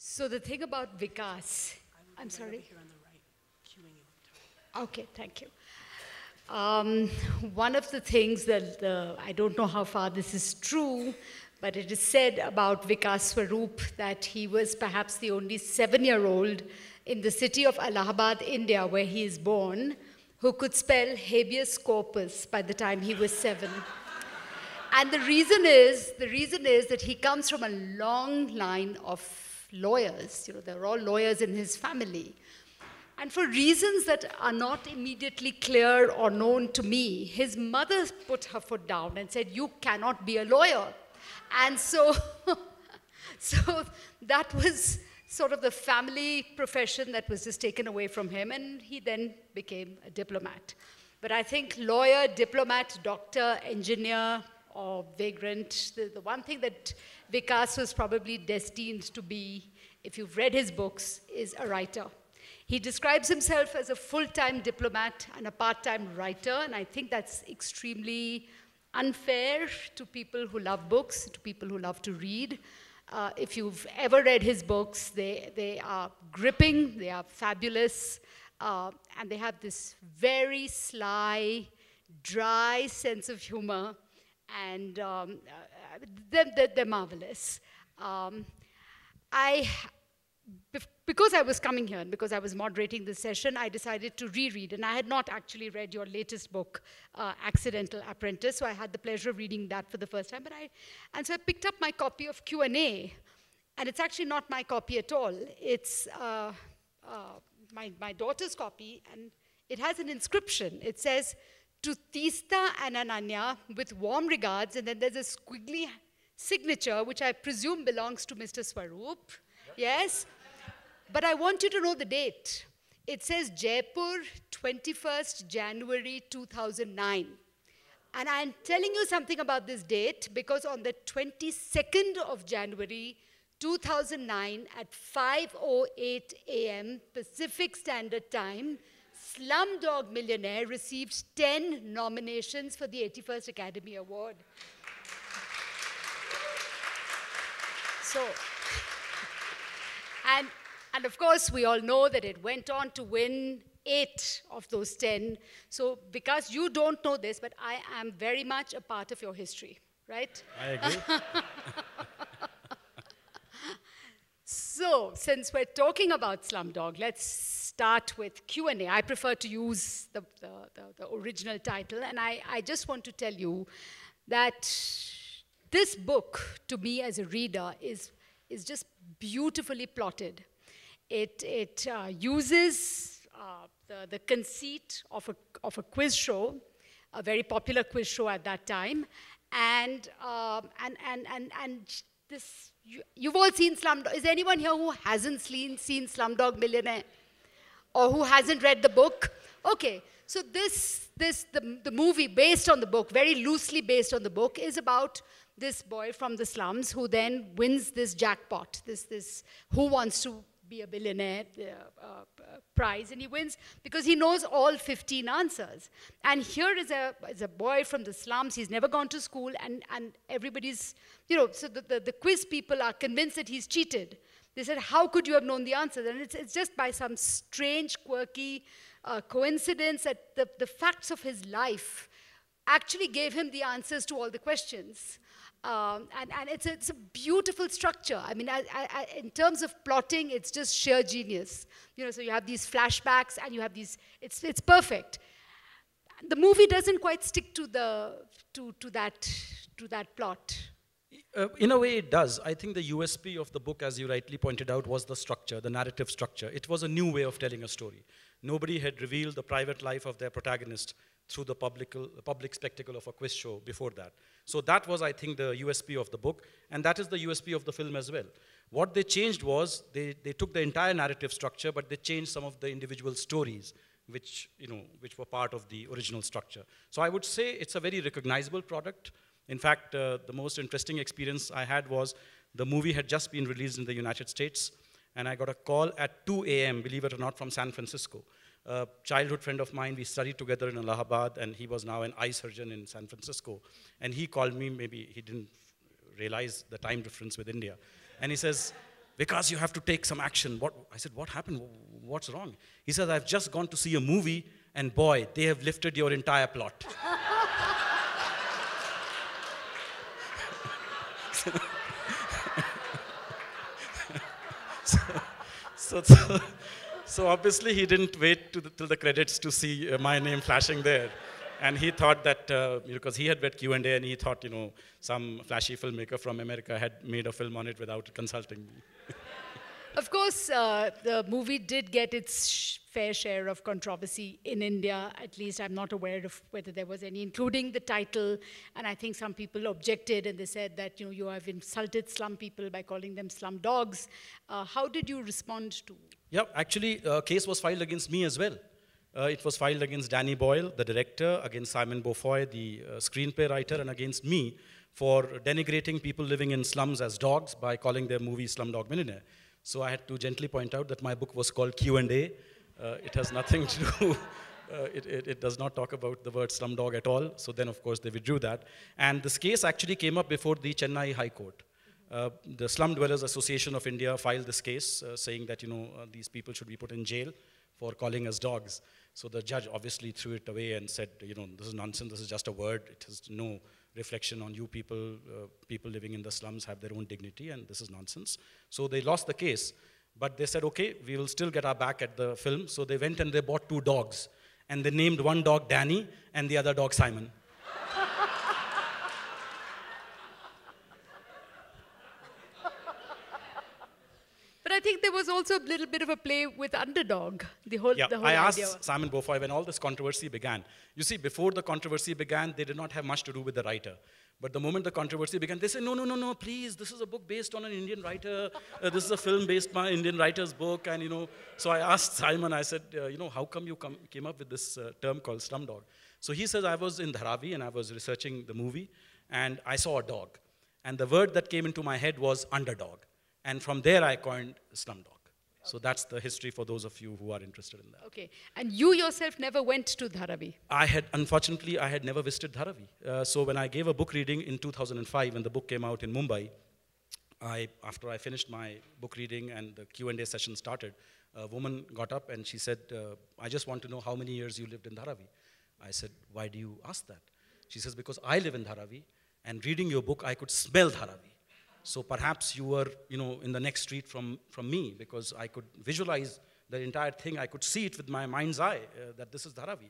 So the thing about Vikas, I'm sorry. Here on the right, queuing you. Okay, thank you. One of the things that I don't know how far this is true, but it is said about Vikas Swarup that he was perhaps the only 7-year-old in the city of Allahabad, India, where he is born, who could spell habeas corpus by the time he was 7. And the reason is that he comes from a long line of lawyers. You know, they're all lawyers in his family. And for reasons that are not immediately clear or known to me, his mother put her foot down and said, "You cannot be a lawyer." And so, so that was sort of the family profession that was just taken away from him, and he then became a diplomat. But I think lawyer, diplomat, doctor, engineer, or vagrant, the one thing that Vikas was probably destined to be, if you've read his books, is a writer. He describes himself as a full-time diplomat and a part-time writer, and I think that's extremely unfair to people who love books, to people who love to read. If you've ever read his books, they are gripping, they are fabulous, and they have this very sly, dry sense of humor, and they're marvelous. Because I was coming here and because I was moderating this session, I decided to reread, and I had not actually read your latest book, Accidental Apprentice, so I had the pleasure of reading that for the first time. And so I picked up my copy of Q&A, and it's actually not my copy at all. It's my daughter's copy, and it has an inscription. It says, "To Tista and Ananya, with warm regards," and then there's a squiggly signature, which I presume belongs to Mr. Swarup. Yes? But I want you to know the date. It says Jaipur, 21st January 2009. And I'm telling you something about this date because on the 22nd of January 2009 at 5:08 a.m. Pacific Standard Time, Slumdog Millionaire received 10 nominations for the 81st Academy Award. So, and of course, we all know that it went on to win 8 of those 10. So, because you don't know this, but I am very much a part of your history, right? I agree. So, since we're talking about Slumdog, let's start with Q&A. I prefer to use the original title, and I just want to tell you that this book, to me as a reader, is just beautifully plotted. It uses the conceit of a quiz show, a very popular quiz show at that time, and this you've all seen Slumdog. Is there anyone here who hasn't seen Slumdog Millionaire, or who hasn't read the book? Okay, so the movie based on the book, very loosely based on the book, is about this boy from the slums who then wins this jackpot, this Who Wants to Be a Billionaire prize, and he wins because he knows all 15 answers. And here is a boy from the slums. He's never gone to school, and everybody's, so the quiz people are convinced that he's cheated. They said, "How could you have known the answer?" And it's just by some strange, quirky coincidence that the facts of his life actually gave him the answers to all the questions. And it's a beautiful structure. I mean, in terms of plotting, it's just sheer genius. So you have these flashbacks, and you have these. It's perfect. The movie doesn't quite stick to that plot. In a way, it does. I think the USP of the book, as you rightly pointed out, was the structure, the narrative structure. It was a new way of telling a story. Nobody had revealed the private life of their protagonist through the public spectacle of a quiz show before that. So that was, I think, the USP of the book, and that is the USP of the film as well. What they changed was, they took the entire narrative structure, but they changed some of the individual stories, which were part of the original structure. So I would say it's a very recognizable product. In fact, the most interesting experience I had was, the movie had just been released in the United States, and I got a call at 2 a.m., believe it or not, from San Francisco. A childhood friend of mine, we studied together in Allahabad, and he was now an eye surgeon in San Francisco. And he called me, maybe he didn't realize the time difference with India. And he says, Vikas, you have to take some action. I said, what happened? What's wrong? He says, I've just gone to see a movie, and boy, they have lifted your entire plot. So obviously he didn't wait till the credits to see my name flashing there. And he thought that, because he had read Q&A and he thought, some flashy filmmaker from America had made a film on it without consulting me. Of course, the movie did get its fair share of controversy in India. At least I'm not aware of whether there was any, including the title. And I think some people objected and they said that you have insulted slum people by calling them slum dogs. How did you respond to? Yeah, actually, a case was filed against me as well. It was filed against Danny Boyle, the director, against Simon Beaufoy, the screenplay writer, and against me for denigrating people living in slums as dogs by calling their movie Slumdog Millionaire. So I had to gently point out that my book was called Q&A. It has nothing to do, it does not talk about the word slumdog at all. So then, of course, they withdrew that. And this case actually came up before the Chennai High Court. The Slum Dwellers Association of India filed this case saying that, these people should be put in jail for calling us dogs. So the judge obviously threw it away and said, this is nonsense, this is just a word. It has no reflection on you people. People living in the slums have their own dignity, and this is nonsense. So they lost the case, but they said, okay, we will still get our back at the film. So they went and they bought 2 dogs, and they named one dog Danny and the other dog Simon. But I think there was also a little bit of a play with underdog, the whole I idea. asked Simon Beaufoy when all this controversy began. You see, before the controversy began, they did not have much to do with the writer. But the moment the controversy began, they said, no, please, this is a book based on an Indian writer. This is a film based on an Indian writer's book. And, so I asked Simon, I said, how come you came up with this term called slumdog? So he says, I was in Dharavi and I was researching the movie, and I saw a dog. And the word that came into my head was underdog. And from there, I coined slumdog. So that's the history for those of you who are interested in that. Okay. And you yourself never went to Dharavi? Unfortunately, I had never visited Dharavi. So when I gave a book reading in 2005, when the book came out in Mumbai, after I finished my book reading and the Q&A session started, a woman got up and she said, I just want to know how many years you lived in Dharavi. I said, why do you ask that? She says, because I live in Dharavi, and reading your book, I could smell Dharavi. So perhaps you were, in the next street from me, because I could visualize the entire thing. I could see it with my mind's eye that this is Dharavi.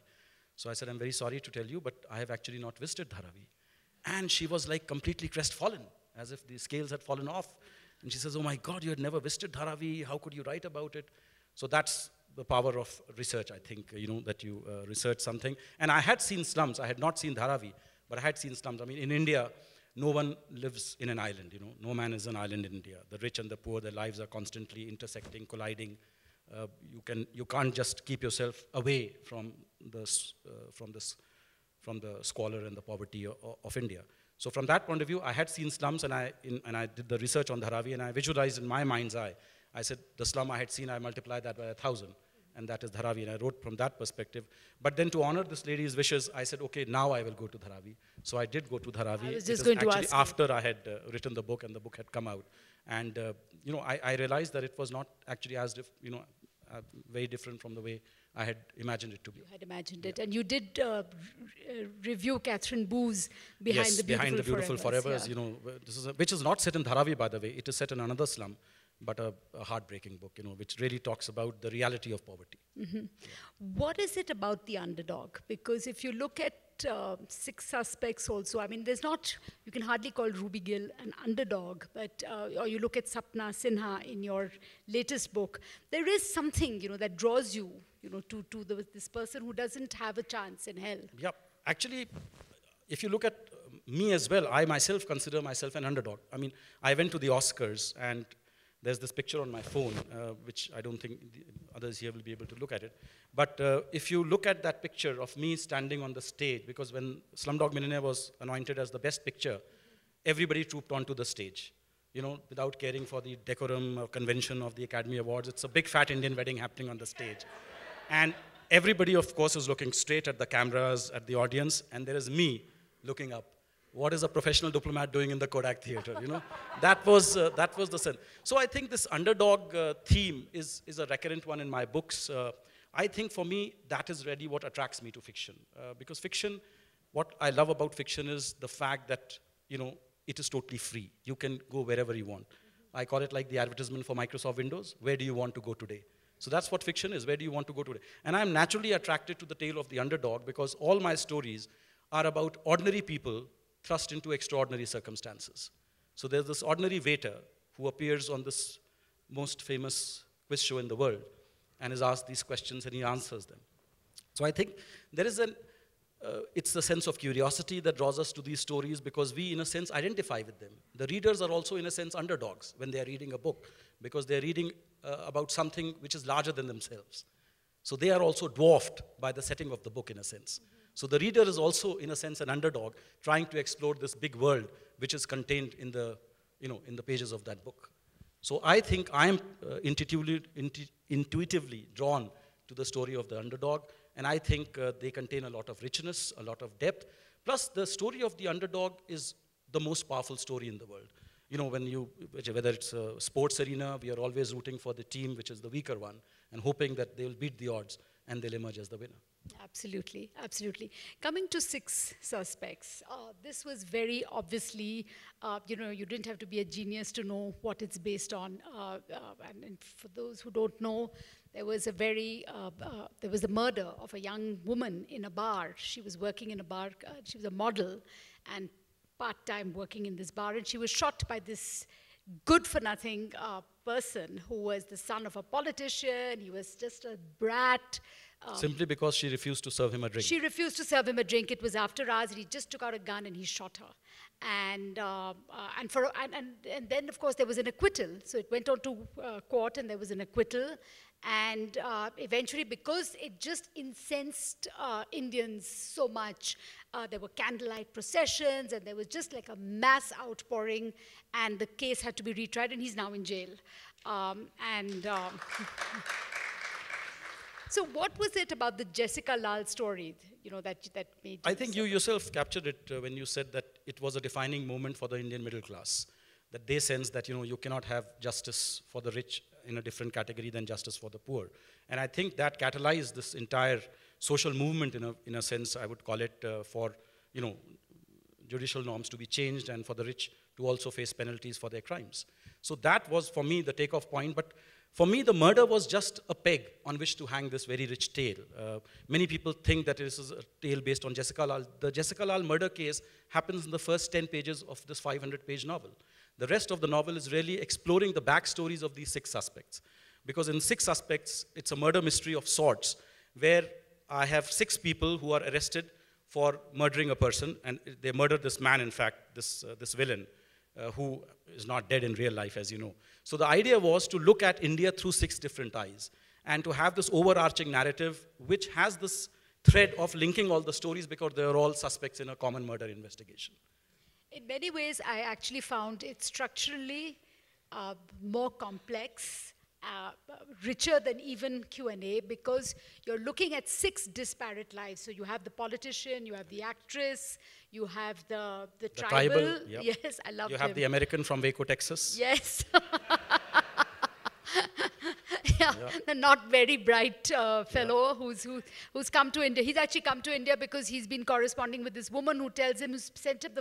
So I said, I'm very sorry to tell you, but I have actually not visited Dharavi. And she was like completely crestfallen, as if the scales had fallen off. And she says, oh my God, you had never visited Dharavi. How could you write about it? So that's the power of research, I think, that you research something. And I had seen slums. I had not seen Dharavi, but I had seen slums. I mean, in India, no one lives in an island, No man is an island in India. The rich and the poor, their lives are constantly intersecting, colliding. You can't just keep yourself away from the squalor and the poverty of India. So from that point of view, I had seen slums, and I did the research on Dharavi, and I visualized in my mind's eye. I said, the slum I had seen, I multiplied that by 1,000. And that is Dharavi, and I wrote from that perspective. But then to honor this lady's wishes, I said, okay, now I will go to Dharavi. So I did go to Dharavi. I was just going to ask after I had written the book and the book had come out. And, I realized that it was not actually very different from the way I had imagined it to be. You had imagined it. And you did review Catherine Boo's Behind the Beautiful Forevers. Yeah. Which is not set in Dharavi, by the way. It is set in another slum, but a heartbreaking book, which really talks about the reality of poverty. Mm-hmm. Yeah. What is it about the underdog? Because if you look at 6 Suspects also, I mean, you can hardly call Ruby Gill an underdog, but, or you look at Sapna Sinha in your latest book, there is something, that draws you, to this person who doesn't have a chance in hell. Yeah, actually, if you look at me as well, I myself consider myself an underdog. I mean, I went to the Oscars, and there's this picture on my phone, which I don't think the others here will be able to look at it. But if you look at that picture of me standing on the stage, because when Slumdog Millionaire was anointed as the best picture, everybody trooped onto the stage, without caring for the decorum or convention of the Academy Awards. It's a big fat Indian wedding happening on the stage. And everybody, of course, is looking straight at the cameras, at the audience, and there is me looking up. what is a professional diplomat doing in the Kodak theater, you know? That was the sense. So I think this underdog theme is a recurrent one in my books. I think for me, that is really what attracts me to fiction. Because fiction, what I love about fiction is the fact that, you know, it is totally free. You can go wherever you want. I call it like the advertisement for Microsoft Windows. Where do you want to go today? So that's what fiction is. Where do you want to go today? And I'm naturally attracted to the tale of the underdog because all my stories are about ordinary people thrust into extraordinary circumstances. So there's this ordinary waiter who appears on this most famous quiz show in the world and is asked these questions and he answers them. So I think there is it's the sense of curiosity that draws us to these stories because we, in a sense, identify with them. The readers are also, in a sense, underdogs when they are reading a book because they're reading about something which is larger than themselves. So they are also dwarfed by the setting of the book, in a sense. So the reader is also, in a sense, an underdog trying to explore this big world which is contained in the, you know, in the pages of that book. So I think I'm intuitively drawn to the story of the underdog, and I think they contain a lot of richness, a lot of depth. Plus, the story of the underdog is the most powerful story in the world. You know, whether it's a sports arena, we are always rooting for the team which is the weaker one and hoping that they will beat the odds and they'll emerge as the winner. Absolutely, absolutely. Coming to Six Suspects, this was very obviously, you know, you didn't have to be a genius to know what it's based on. And for those who don't know, there was a murder of a young woman in a bar. She was working in a bar, she was a model and part-time working in this bar, and she was shot by this good-for-nothing person who was the son of a politician. He was just a brat. Simply because she refused to serve him a drink. She refused to serve him a drink. It was after hours. He just took out a gun and he shot her. And then, of course, there was an acquittal. So it went on to court and there was an acquittal. And eventually, because it just incensed Indians so much, there were candlelight processions and there was just like a mass outpouring, and the case had to be retried, and he's now in jail. So what was it about the Jessica Lal story, you know, that made you... I think you yourself captured it when you said that it was a defining moment for the Indian middle class, that they sense that, you know, you cannot have justice for the rich in a different category than justice for the poor. And I think that catalyzed this entire social movement in a sense, I would call it, for, you know, judicial norms to be changed and for the rich to also face penalties for their crimes. So that was, for me, the takeoff point. But for me, the murder was just a peg on which to hang this very rich tale. Many people think that this is a tale based on Jessica Lal. The Jessica Lal murder case happens in the first 10 pages of this 500-page novel. The rest of the novel is really exploring the backstories of these 6 suspects. Because in 6 Suspects, it's a murder mystery of sorts, where I have 6 people who are arrested for murdering a person, and they murdered this man, in fact, this villain, who is not dead in real life, as you know. So the idea was to look at India through 6 different eyes, and to have this overarching narrative, which has this thread of linking all the stories because they are all suspects in a common murder investigation. In many ways, I actually found it structurally more complex, richer than even Q&A, because you're looking at 6 disparate lives. So you have the politician, you have the actress, you have the tribal. Yep. Yes, I love him. You have the American from Waco, Texas. Yes. Yeah, the not very bright fellow who's come to India. He's actually come to India because he's been corresponding with this woman who tells him, who's sent him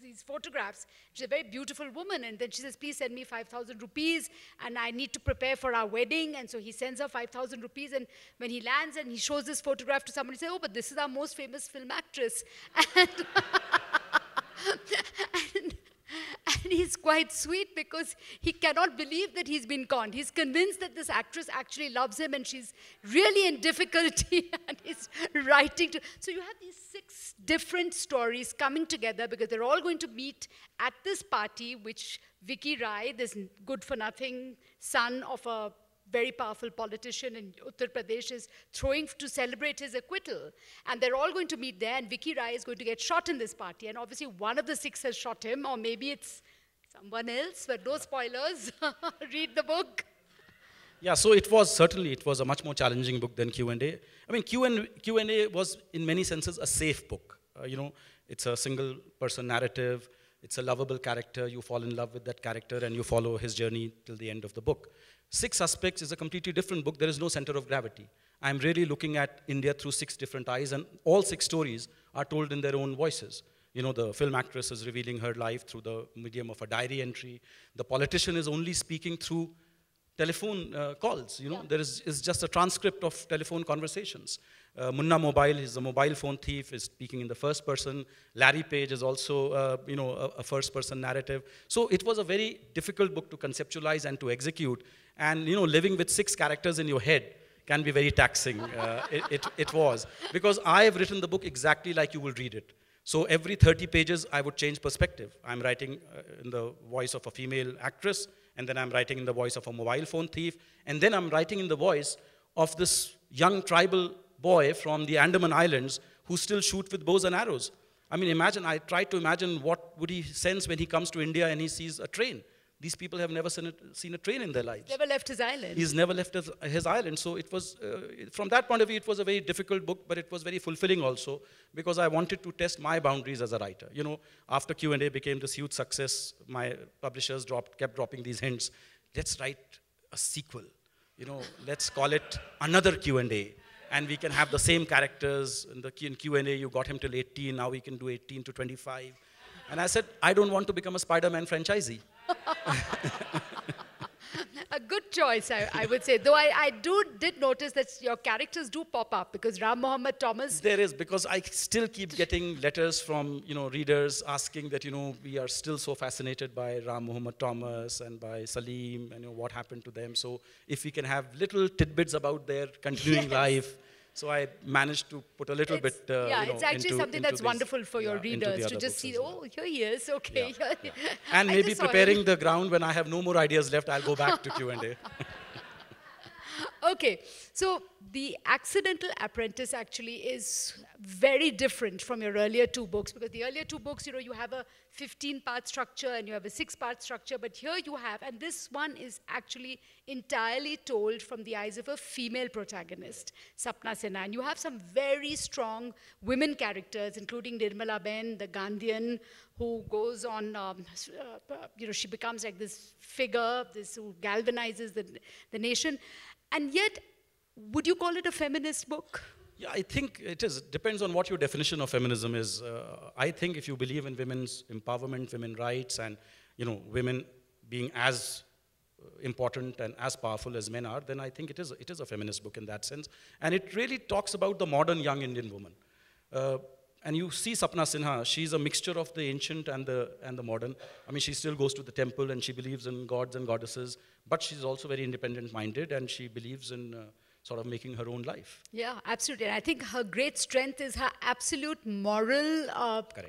these photographs. She's a very beautiful woman, and then she says, please send me 5,000 rupees, and I need to prepare for our wedding. And so he sends her 5,000 rupees, and when he lands and he shows this photograph to somebody, he says, oh, but this is our most famous film actress. And he's quite sweet because he cannot believe that he's been conned. He's convinced that this actress actually loves him and she's really in difficulty and he's writing to... So you have these 6 different stories coming together because they're all going to meet at this party, which Vicky Rai, this good-for-nothing son of a very powerful politician in Uttar Pradesh, is throwing to celebrate his acquittal. And they're all going to meet there, and Vicky Rai is going to get shot in this party. And obviously one of the 6 has shot him, or maybe it's someone else, but no spoilers. Read the book. Yeah, so it was a much more challenging book than Q&A. I mean, Q&A was in many senses a safe book. You know, It's a single person narrative. It's a lovable character. You fall in love with that character and you follow his journey till the end of the book. Six Suspects is a completely different book. There is no center of gravity. I'm really looking at India through 6 different eyes, and all 6 stories are told in their own voices. You know, the film actress is revealing her life through the medium of a diary entry. The politician is only speaking through telephone calls. You know, there is just a transcript of telephone conversations. Munna Mobile is a mobile phone thief, is speaking in the first person. Larry Page is also, you know, a first person narrative. So it was a very difficult book to conceptualize and to execute. And, you know, living with 6 characters in your head can be very taxing. It was. Because I have written the book exactly like you will read it. So every 30 pages, I would change perspective. I'm writing in the voice of a female actress, and then I'm writing in the voice of a mobile phone thief, and then I'm writing in the voice of this young tribal boy from the Andaman Islands who still shoot with bows and arrows. I mean, imagine, I tried to imagine what would he sense when he comes to India and he sees a train. These people have never seen a train in their lives. Never left his island. He's never left his island. So it was, from that point of view, it was a very difficult book, but it was very fulfilling also, because I wanted to test my boundaries as a writer. You know, after Q&A became this huge success, my publishers kept dropping these hints. Let's write a sequel. You know, let's call it another Q&A. And we can have the same characters. In Q&A, you got him till 18. Now we can do 18 to 25. And I said, I don't want to become a Spider-Man franchisee. A good choice, I would say. Though I did notice that your characters do pop up, because Ram Mohammed Thomas... There is, because I still keep getting letters from, you know, readers asking that, you know, we are still so fascinated by Ram Mohammed Thomas and by Salim, and, you know, what happened to them. So if we can have little tidbits about their continuing life. So I managed to put a little bit, yeah, you know, it's actually something that's wonderful for your readers to just see, oh, here he is, okay. Yeah. And maybe preparing the ground when I have no more ideas left, I'll go back to Q&A. Okay, so the Accidental Apprentice actually is very different from your earlier 2 books, because the earlier 2 books, you know, you have a 15-part structure and you have a 6-part structure, but here you have, and this one is actually entirely told from the eyes of a female protagonist, Sapna Sinha. And you have some very strong women characters, including Nirmala Ben, the Gandhian, who goes on, you know, she becomes like this figure, this who galvanizes the nation. And yet, would you call it a feminist book? Yeah, I think it is. It depends on what your definition of feminism is. I think if you believe in women's empowerment, women's rights, and, you know, women being as important and as powerful as men are, then I think it is a feminist book in that sense. And it really talks about the modern young Indian woman. And you see Sapna Sinha, she's a mixture of the ancient and the modern. I mean, she still goes to the temple and she believes in gods and goddesses, but she's also very independent-minded, and she believes in sort of making her own life. Yeah, absolutely. And I think her great strength is her absolute moral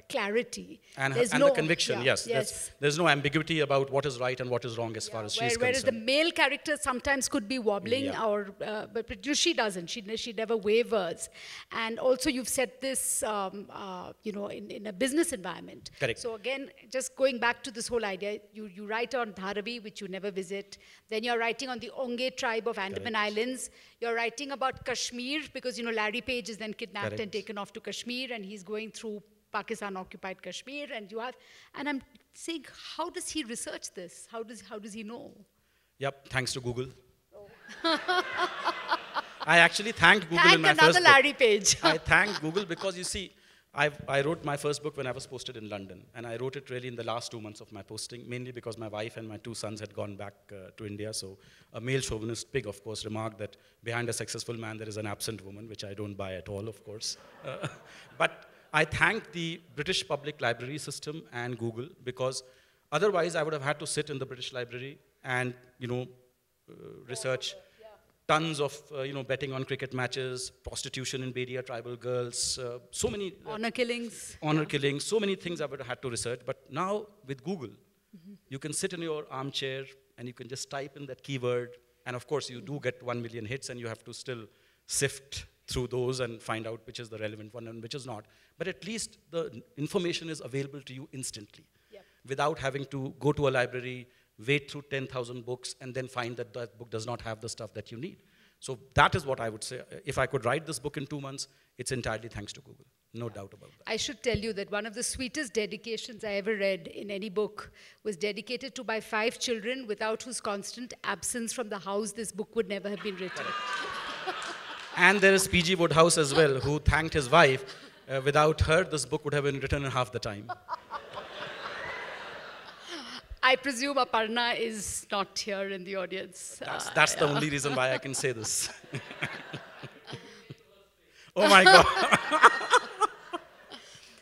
clarity. And the conviction, yes. There's no ambiguity about what is right and what is wrong as far as she's concerned. Whereas the male character sometimes could be wobbling, but she doesn't. She never wavers. And also you've set this, you know, in a business environment. Correct. So again, just going back to this whole idea, you write on Dharavi, which you never visit. Then you're writing on the Onge tribe of Andaman Islands. You're writing about Kashmir, because, you know, Larry Page is then kidnapped and taken off to Kashmir, and he's going through Pakistan-occupied Kashmir, and I'm saying, how does he research this? How does he know? Yep, thanks to Google. Oh. I actually thanked Google in my first book. Thank another Larry Page. I thanked Google because, you see, I wrote my first book when I was posted in London, and I wrote it really in the last 2 months of my posting, mainly because my wife and my 2 sons had gone back to India. So a male chauvinist pig, of course, remarked that behind a successful man there is an absent woman, which I don't buy at all, of course. But I thank the British Public Library system and Google, because otherwise I would have had to sit in the British Library and, you know, research tons of, you know, betting on cricket matches, prostitution in Bedia tribal girls, so many... honor killings. Honor killings, so many things I would have had to research. But now, with Google, you can sit in your armchair and you can just type in that keyword. And of course, you do get 1 million hits, and you have to still sift through those and find out which is the relevant one and which is not. But at least the information is available to you instantly, without having to go to a library, wait through 10,000 books, and then find that that book does not have the stuff that you need. So that is what I would say. If I could write this book in 2 months, it's entirely thanks to Google. No doubt about that. I should tell you that one of the sweetest dedications I ever read in any book was dedicated to my 5 children, without whose constant absence from the house this book would never have been written. And there is P.G. Woodhouse as well, who thanked his wife. Without her, this book would have been written in half the time. I presume Aparna is not here in the audience. That's the only reason why I can say this. Oh my God.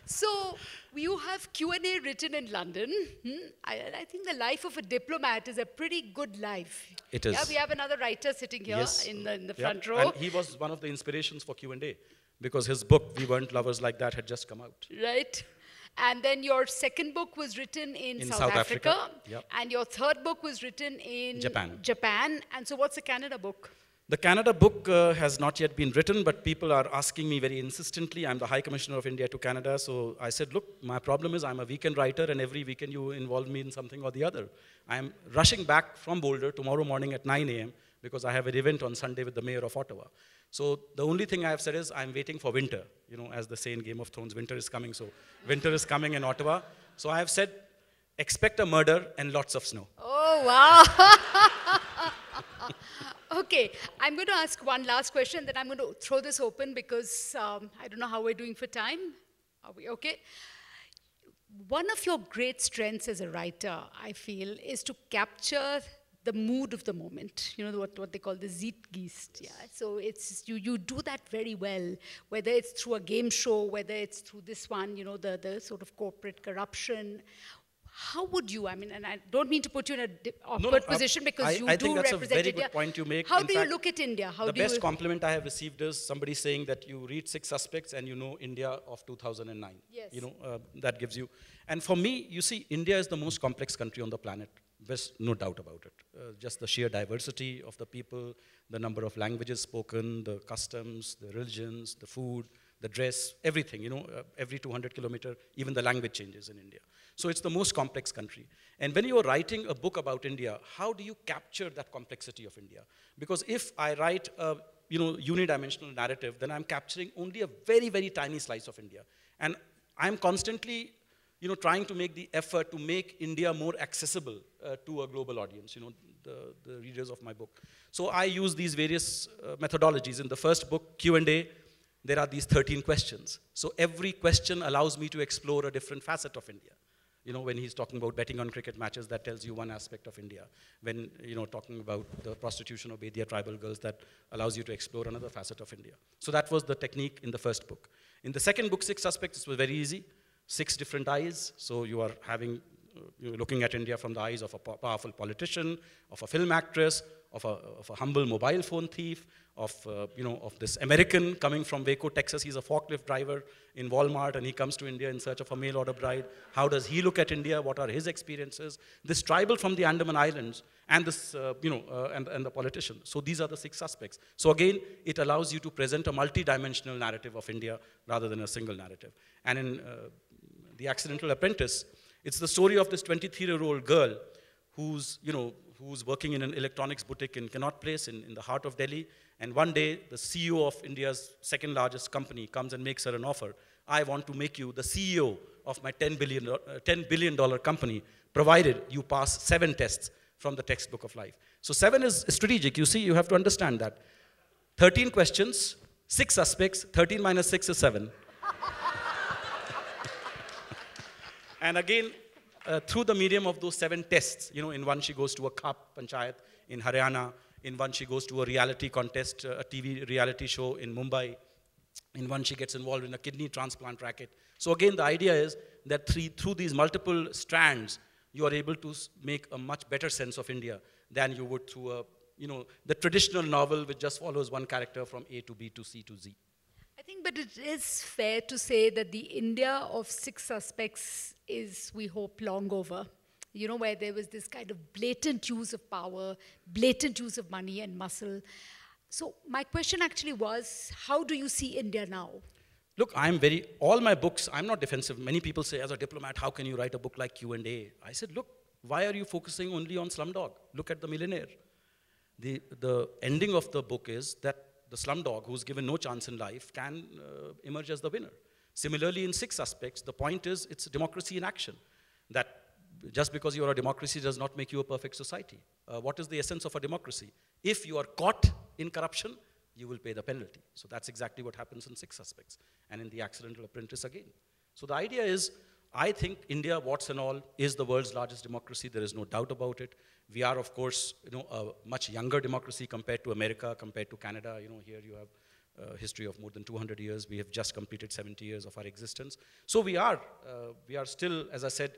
So you have Q&A written in London. I think the life of a diplomat is a pretty good life. It is. Yeah, we have another writer sitting here in the front row. And he was one of the inspirations for Q&A, because his book, We Weren't Lovers Like That, had just come out. Right. And then your second book was written in South Africa. Yep. And your third book was written in Japan. And so what's the Canada book? The Canada book has not yet been written, but people are asking me very insistently. I'm the High Commissioner of India to Canada, so I said, look, my problem is I'm a weekend writer, and every weekend you involve me in something or the other. I'm rushing back from Boulder tomorrow morning at 9 a.m. because I have an event on Sunday with the mayor of Ottawa. So the only thing I have said is I'm waiting for winter. You know, as they say in Game of Thrones, winter is coming, so winter is coming in Ottawa. So I have said, expect a murder and lots of snow. Oh, wow. Okay, I'm going to ask one last question, then I'm going to throw this open because I don't know how we're doing for time. Are we okay? One of your great strengths as a writer, I feel, is to capture the mood of the moment. You know, what they call the Zeitgeist. Yeah. So it's, you do that very well, whether it's through a game show, whether it's through this one, you know, the sort of corporate corruption. How would you, I mean, and I don't mean to put you in an awkward position because you I do think that's represent a very India. good point you make. How In do fact, you look at India? How the do you best compliment I have received is somebody saying that you read 6 Suspects and you know India of 2009. Yes. You know, that gives you. And for me, you see, India is the most complex country on the planet. There's no doubt about it. Just the sheer diversity of the people, the number of languages spoken, the customs, the religions, the food, the dress, everything, you know, every 200 kilometers, even the language changes in India. So it's the most complex country. And when you're writing a book about India, how do you capture that complexity of India? Because if I write a unidimensional narrative, then I'm capturing only a very, very tiny slice of India. And I'm constantly trying to make the effort to make India more accessible to a global audience, the readers of my book. So I use these various methodologies. In the first book, Q&A, there are these 13 questions. So every question allows me to explore a different facet of India. You know, when he's talking about betting on cricket matches, that tells you one aspect of India. When, talking about the prostitution of Bedia tribal girls, that allows you to explore another facet of India. So that was the technique in the first book. In the second book, 6 Suspects, it was very easy. 6 different eyes. So you are having, you're looking at India from the eyes of a powerful politician, of a film actress, of a humble mobile phone thief, of this American coming from Waco, Texas. He's a forklift driver in Walmart, and he comes to India in search of a mail order bride. How does he look at India? What are his experiences? This tribal from the Andaman Islands, and this, and the politician. So these are the 6 suspects. So again, it allows you to present a multi-dimensional narrative of India rather than a single narrative. And in The Accidental Apprentice, it's the story of this 23-year-old girl who's working in an electronics boutique in Connaught Place in the heart of Delhi. And one day, the CEO of India's second largest company comes and makes her an offer. I want to make you the CEO of my $10 billion company, provided you pass 7 tests from the textbook of life. So 7 is strategic. You see, you have to understand that. 13 questions, 6 suspects, 13 minus 6 is 7. And again, through the medium of those 7 tests, in one she goes to a Khap Panchayat in Haryana, in one she goes to a reality contest, a TV reality show in Mumbai, in one she gets involved in a kidney transplant racket. So again, the idea is that through these multiple strands, you are able to make a much better sense of India than you would through the traditional novel which just follows one character from A to B to C to Z. I think, but it is fair to say that the India of 6 suspects is, we hope, long over. Where there was this kind of blatant use of power, blatant use of money and muscle. So my question actually was, how do you see India now? Look, all my books, I'm not defensive. Many people say, as a diplomat, how can you write a book like Q&A? I said, look, why are you focusing only on Slumdog? Look at The Millionaire. The ending of the book is that the slumdog, who's given no chance in life, can emerge as the winner. Similarly, in 6 aspects, the point is it's a democracy in action. That just because you are a democracy does not make you a perfect society. What is the essence of a democracy? If you are caught in corruption, you will pay the penalty. So that's exactly what happens in 6 aspects. And in the Accidental Apprentice again. So the idea is, I think India, warts and all, is the world's largest democracy. There is no doubt about it. We are, of course, a much younger democracy compared to America, compared to Canada. Here you have a history of more than 200 years. We have just completed 70 years of our existence. So we are still, as I said,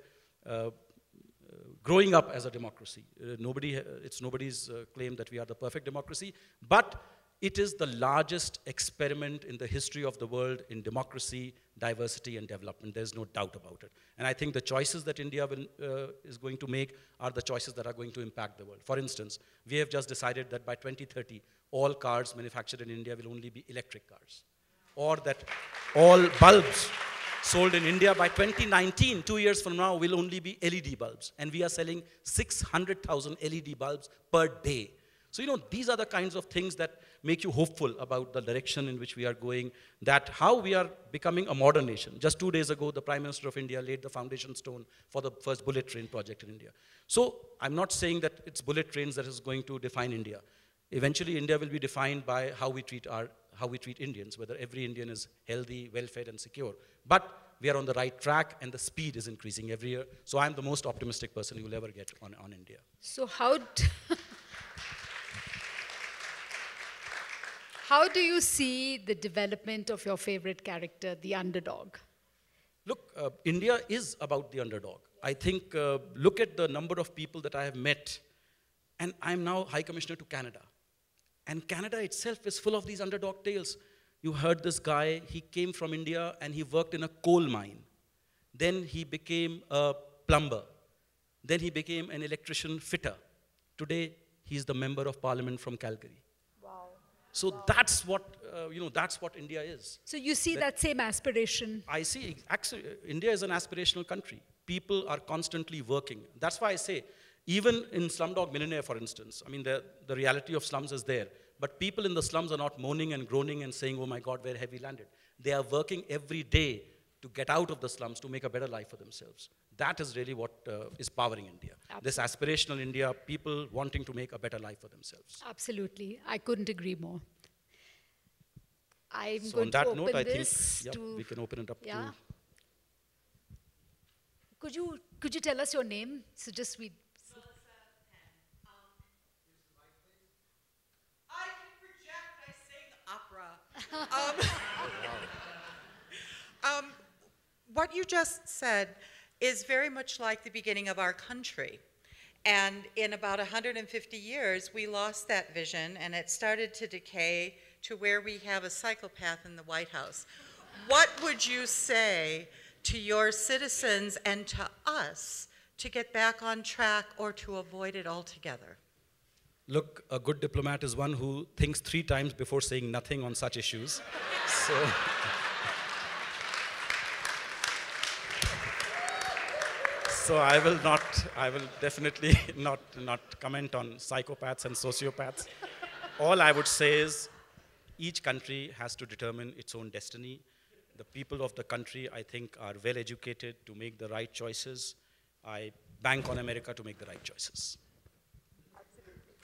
growing up as a democracy. It's nobody's claim that we are the perfect democracy, but it is the largest experiment in the history of the world in democracy, diversity, and development. There's no doubt about it. And I think the choices that India is going to make are the choices that are going to impact the world. For instance, we have just decided that by 2030, all cars manufactured in India will only be electric cars. Or that all bulbs sold in India by 2019, 2 years from now, will only be LED bulbs. And we are selling 600,000 LED bulbs per day. So, these are the kinds of things that make you hopeful about the direction in which we are going, that how we are becoming a modern nation. Just 2 days ago, the Prime Minister of India laid the foundation stone for the first bullet train project in India. So I'm not saying that it's bullet trains that is going to define India. Eventually, India will be defined by how we treat Indians, whether every Indian is healthy, well-fed, and secure. But we are on the right track, and the speed is increasing every year. So I'm the most optimistic person you will ever get on India. So how do you see the development of your favorite character, the underdog? Look, India is about the underdog. I think, look at the number of people that I have met, and I'm now High Commissioner to Canada. And Canada itself is full of these underdog tales. You heard this guy, he came from India and he worked in a coal mine. Then he became a plumber. Then he became an electrician fitter. Today, he's the member of parliament from Calgary. So that's what, that's what India is. So you see that same aspiration? I see, actually, India is an aspirational country. People are constantly working. That's why I say, even in Slumdog Millionaire, for instance, I mean, the reality of slums is there. But people in the slums are not moaning and groaning and saying, oh my God, where have we landed? They are working every day to get out of the slums to make a better life for themselves. That is really what is powering India. Absolutely. This aspirational India, people wanting to make a better life for themselves. Absolutely. I couldn't agree more. I'm so going on that to open note, I this think we can open it up to... Could you tell us your name? So just we... I can project, I sing opera. What you just said is very much like the beginning of our country. And in about 150 years, we lost that vision, and it started to decay to where we have a psychopath in the White House. What would you say to your citizens and to us to get back on track or to avoid it altogether? Look, a good diplomat is one who thinks 3 times before saying nothing on such issues. So I will definitely not comment on psychopaths and sociopaths. All I would say is, each country has to determine its own destiny. The people of the country, I think, are well educated to make the right choices. I bank on America to make the right choices. Absolutely.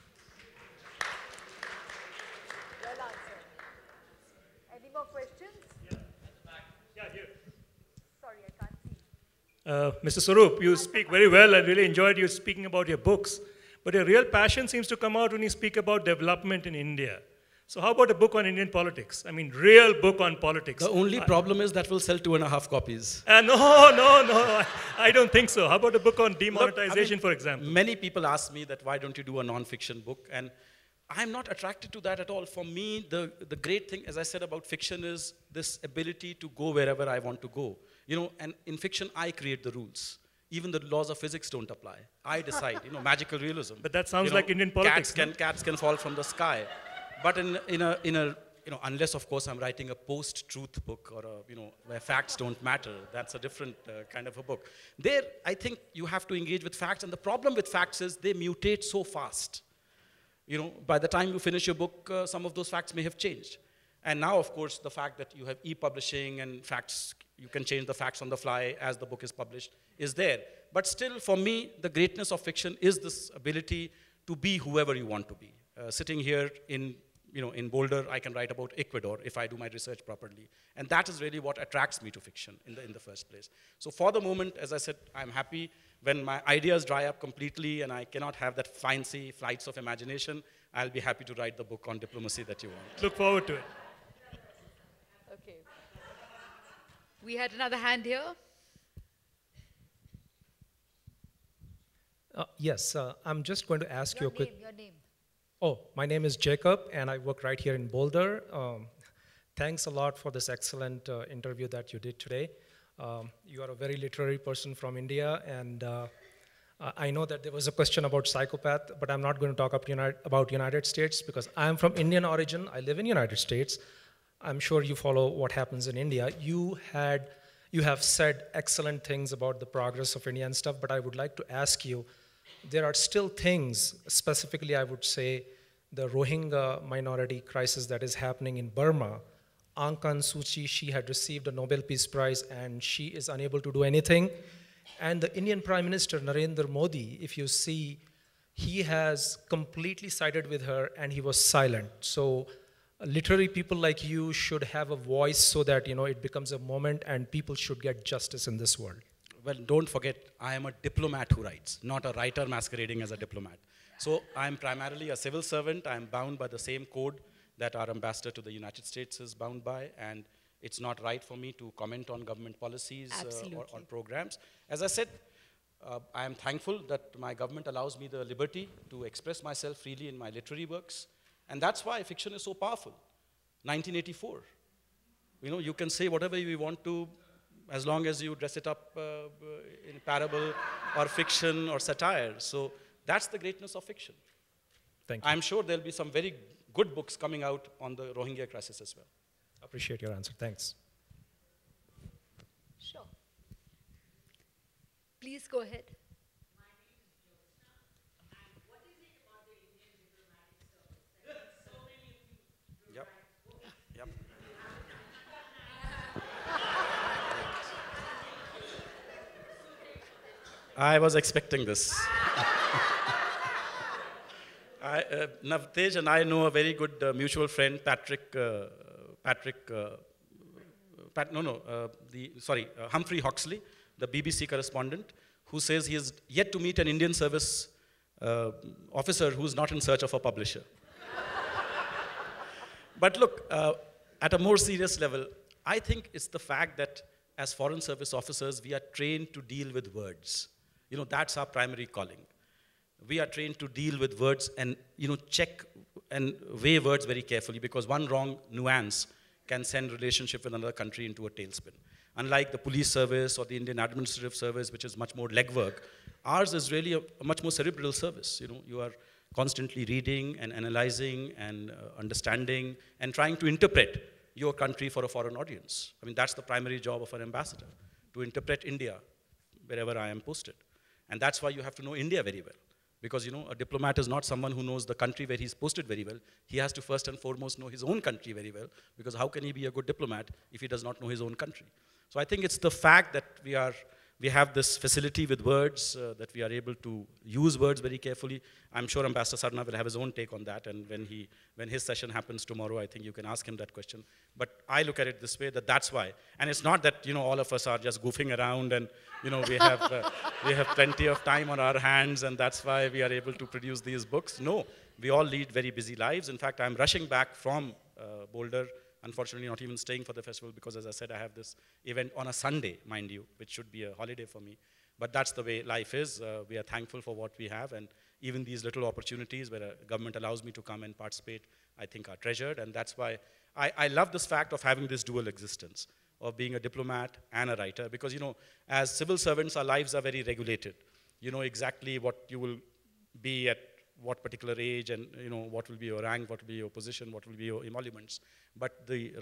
Well answered. Any more questions? Yeah, at the back. Yeah, here. Sorry, I can't see. Mr. Swarup, you speak very well. I really enjoyed you speaking about your books. But your real passion seems to come out when you speak about development in India. So how about a book on Indian politics? I mean, real book on politics. The only problem is that will sell 2.5 copies. No, I don't think so. How about a book on demonetization, for example? Many people ask me that why don't you do a non-fiction book? And I'm not attracted to that at all. For me, the great thing, as I said about fiction, is this ability to go wherever I want to go. And in fiction, I create the rules. Even the laws of physics don't apply. I decide, magical realism. But that sounds like Indian politics. Cats can fall from the sky. But unless, of course, I'm writing a post-truth book or where facts don't matter, that's a different kind of a book. There, I think you have to engage with facts, and the problem with facts is they mutate so fast. By the time you finish your book, some of those facts may have changed. And now, of course, the fact that you have e-publishing and facts you can change the facts on the fly as the book is published, is there. But still, for me, the greatness of fiction is this ability to be whoever you want to be. Sitting here in Boulder, I can write about Ecuador if I do my research properly. And that is really what attracts me to fiction in the first place. So for the moment, as I said, I'm happy when my ideas dry up completely and I cannot have that fancy flights of imagination. I'll be happy to write the book on diplomacy that you want. Look forward to it. Okay. We had another hand here. Yes, I'm just going to ask you a quick... Your name. Oh, my name is Jacob, and I work right here in Boulder. Thanks a lot for this excellent interview that you did today. You are a very literary person from India, and I know that there was a question about psychopath, but I'm not going to talk about United States because I'm from Indian origin. I live in United States. I'm sure you follow what happens in India. You have said excellent things about the progress of India and stuff, but I would like to ask you, there are still things, specifically I would say the Rohingya minority crisis that is happening in Burma. Aung San Suu Kyi, she had received a Nobel Peace Prize and she is unable to do anything. And the Indian Prime Minister, Narendra Modi, if you see, he has completely sided with her and he was silent. So literary people like you should have a voice so that it becomes a moment and people should get justice in this world. Well, don't forget, I am a diplomat who writes, not a writer masquerading as a diplomat. So I'm primarily a civil servant. I'm bound by the same code that our ambassador to the United States is bound by, and it's not right for me to comment on government policies or programs. As I said, I am thankful that my government allows me the liberty to express myself freely in my literary works, and that's why fiction is so powerful. 1984. You can say whatever you want to, as long as you dress it up in parable or fiction or satire. So that's the greatness of fiction. Thank you. I'm sure there'll be some very good books coming out on the Rohingya crisis as well. Appreciate your answer. Thanks. Sure. Please go ahead. Yep. Yep. I was expecting this. Navtej and I know a very good mutual friend, Humphrey Huxley, the BBC correspondent, who says he has yet to meet an Indian service officer who's not in search of a publisher. But look, at a more serious level, I think it's the fact that as foreign service officers, we are trained to deal with words. That's our primary calling. We are trained to deal with words and, check and weigh words very carefully because one wrong nuance can send relationship with another country into a tailspin. Unlike the police service or the Indian administrative service, which is much more legwork, ours is really a much more cerebral service. You are constantly reading and analyzing and understanding and trying to interpret your country for a foreign audience. I mean, that's the primary job of an ambassador, to interpret India wherever I am posted. And that's why you have to know India very well. Because, a diplomat is not someone who knows the country where he's posted very well. He has to first and foremost know his own country very well, because how can he be a good diplomat if he does not know his own country? So I think it's the fact that we have this facility with words, that we are able to use words very carefully. I'm sure Ambassador Sarna will have his own take on that, and when his session happens tomorrow, I think you can ask him that question. But I look at it this way, that's why. And it's not that, all of us are just goofing around and, we have plenty of time on our hands, and that's why we are able to produce these books. No, we all lead very busy lives. In fact, I'm rushing back from Boulder, unfortunately not even staying for the festival, because as I said, I have this event on a Sunday, mind you, which should be a holiday for me. But that's the way life is. We are thankful for what we have, and even these little opportunities where a government allows me to come and participate, I think are treasured, and that's why I love this fact of having this dual existence, of being a diplomat and a writer, because, as civil servants, our lives are very regulated. You know exactly what you will be at what particular age, and what will be your rank, what will be your position, what will be your emoluments. But the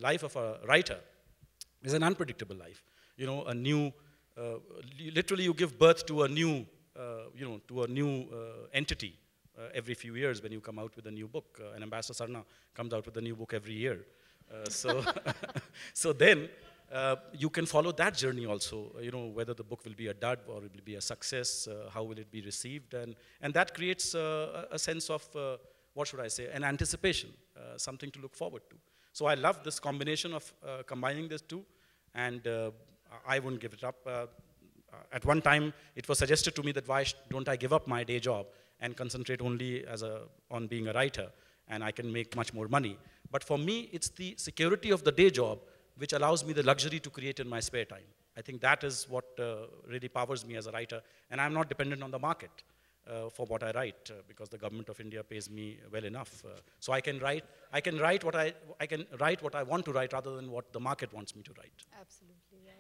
life of a writer is an unpredictable life. Literally you give birth to a new, entity every few years when you come out with a new book. And Ambassador Sarna comes out with a new book every year. So then you can follow that journey also, whether the book will be a dud or it will be a success, how will it be received, and that creates a sense of, what should I say, an anticipation, something to look forward to. So I love this combination of combining these two, and I wouldn't give it up. At one time, it was suggested to me that why don't I give up my day job and concentrate only on being a writer, and I can make much more money. But for me, it's the security of the day job which allows me the luxury to create in my spare time. I think that is what really powers me as a writer, and I'm not dependent on the market for what I write, because the government of India pays me well enough. So I can write what I want to write rather than what the market wants me to write. Absolutely, yes.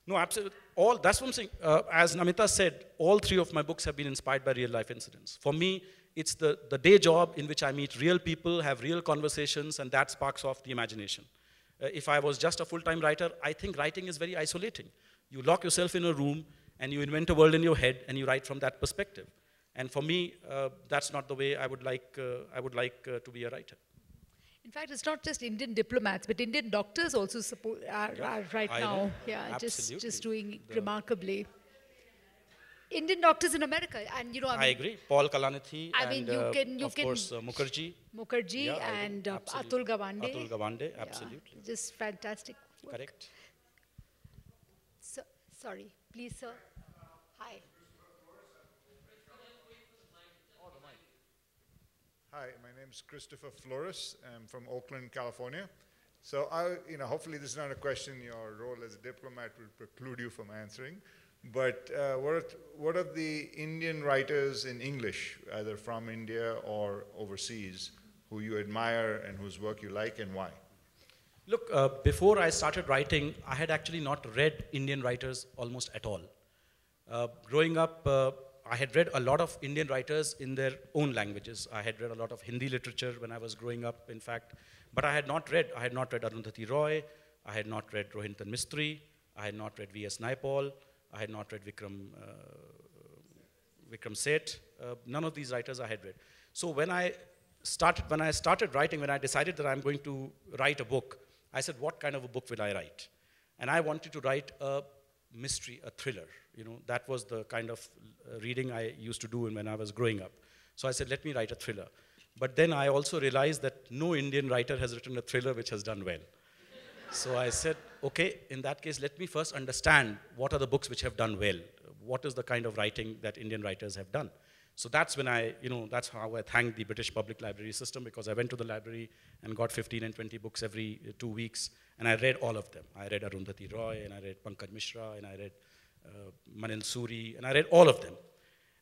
No, absolutely. That's what I'm saying. As Namita said, all three of my books have been inspired by real life incidents. For me, it's the day job in which I meet real people, have real conversations, and that sparks off the imagination. If I was just a full-time writer, I think writing is very isolating. You lock yourself in a room, and you invent a world in your head, and you write from that perspective. And for me, that's not the way I would like to be a writer. In fact, it's not just Indian diplomats, but Indian doctors also are right now. Yeah, just doing remarkably. Indian doctors in America, and I agree. Paul Kalanithi and of course Mukherjee. Mukherjee and Atul Gawande. Atul Gawande, absolutely. Yeah, just fantastic work. Correct. So, sorry, please, sir. Hi. Hi, my name is Christopher Flores. I'm from Oakland, California. So, hopefully this is not a question your role as a diplomat will preclude you from answering. But what are the Indian writers in English, either from India or overseas, who you admire and whose work you like, and why? Look, before I started writing, I had actually not read Indian writers almost at all. Growing up, I had read a lot of Indian writers in their own languages. I had read a lot of Hindi literature when I was growing up, in fact. But I had not read Arundhati Roy, I had not read Rohinton Mistry, I had not read V.S. Naipaul, I had not read Vikram Seth. None of these writers I had read. So when I started writing, when I decided that I'm going to write a book, I said, what kind of a book will I write? And I wanted to write a mystery, a thriller. That was the kind of reading I used to do when I was growing up. So I said, let me write a thriller. But then I also realized that no Indian writer has written a thriller which has done well. So I said, okay, in that case, let me first understand what are the books which have done well. What is the kind of writing that Indian writers have done? So that's when that's how I thanked the British Public Library system, because I went to the library and got 15 and 20 books every 2 weeks, and I read all of them. I read Arundhati Roy, and I read Pankaj Mishra, and I read Manil Suri, and I read all of them.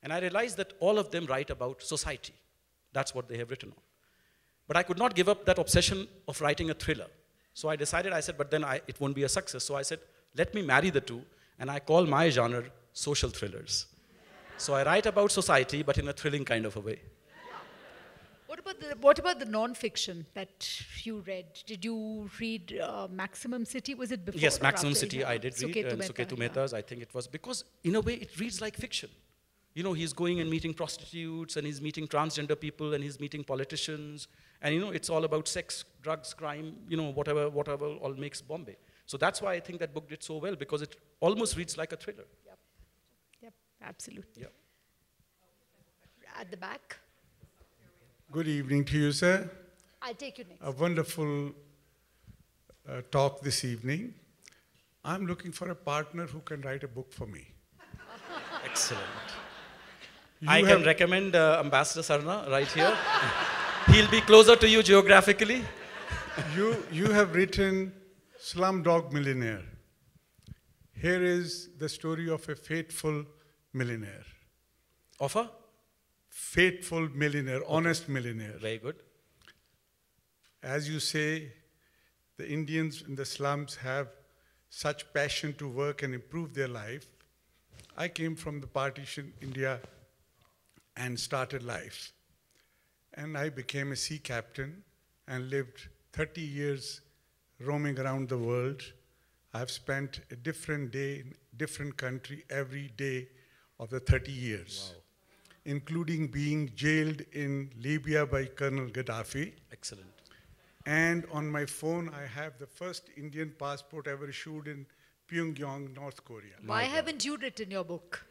And I realized that all of them write about society. That's what they have written on. But I could not give up that obsession of writing a thriller. So I decided, but then it won't be a success. So I said, let me marry the two, and I call my genre social thrillers. So I write about society, but in a thrilling kind of a way. What about the non-fiction that you read? Did you read Maximum City? Was it before? Yes, Maximum City I did read, Suketu and Suketu Mehta's, I think it was, because in a way it reads like fiction. He's going and meeting prostitutes, and he's meeting transgender people, and he's meeting politicians, and it's all about sex, drugs, crime, whatever all makes Bombay. So that's why I think that book did so well, because it almost reads like a thriller. Yep, absolutely. Yep. At the back. Good evening to you, sir. I'll take you next. A wonderful talk this evening. I'm looking for a partner who can write a book for me. Excellent. I can recommend Ambassador Sarna right here. He'll be closer to you geographically. You have written Slumdog Millionaire. Here is the story of a fateful millionaire. Of a? Faithful millionaire, okay. Honest millionaire. Very good. As you say, the Indians in the slums have such passion to work and improve their life. I came from the partition India and started life. And I became a sea captain and lived 30 years roaming around the world. I've spent a different day in different country every day of the 30 years. Wow. Including being jailed in Libya by Colonel Gaddafi. Excellent. And on my phone, I have the first Indian passport ever issued in Pyongyang, North Korea. Why haven't you written your book?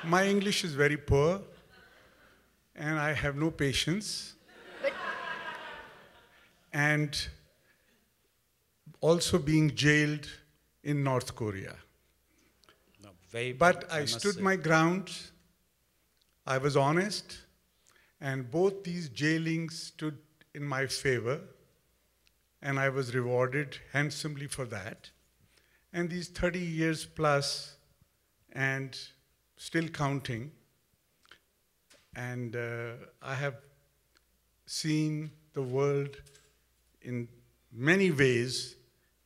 My English is very poor, and I have no patience. But And also being jailed in North Korea. No, very But I must stood say. my ground, I was honest, and both these jailings stood in my favor, and I was rewarded handsomely for that. And these 30 years plus, and still counting, and I have seen the world in many ways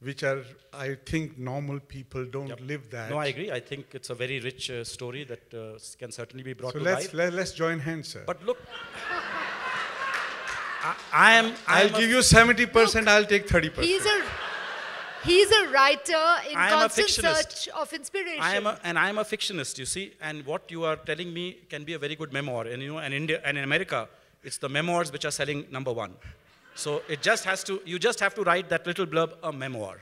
which are, I think, normal people don't Yep. live that. No, I agree. I think it's a very rich story that can certainly be brought So to let's, life. let's join hands, sir. But look, I I'll give you 70%, I'll take 30%. he's a writer in I am a constant fictionist. search of inspiration. I am a fictionist, you see, and what you are telling me can be a very good memoir. And you know, and India and in America, it's the memoirs which are selling #1. So it just has to, you just have to write that little blurb, a memoir.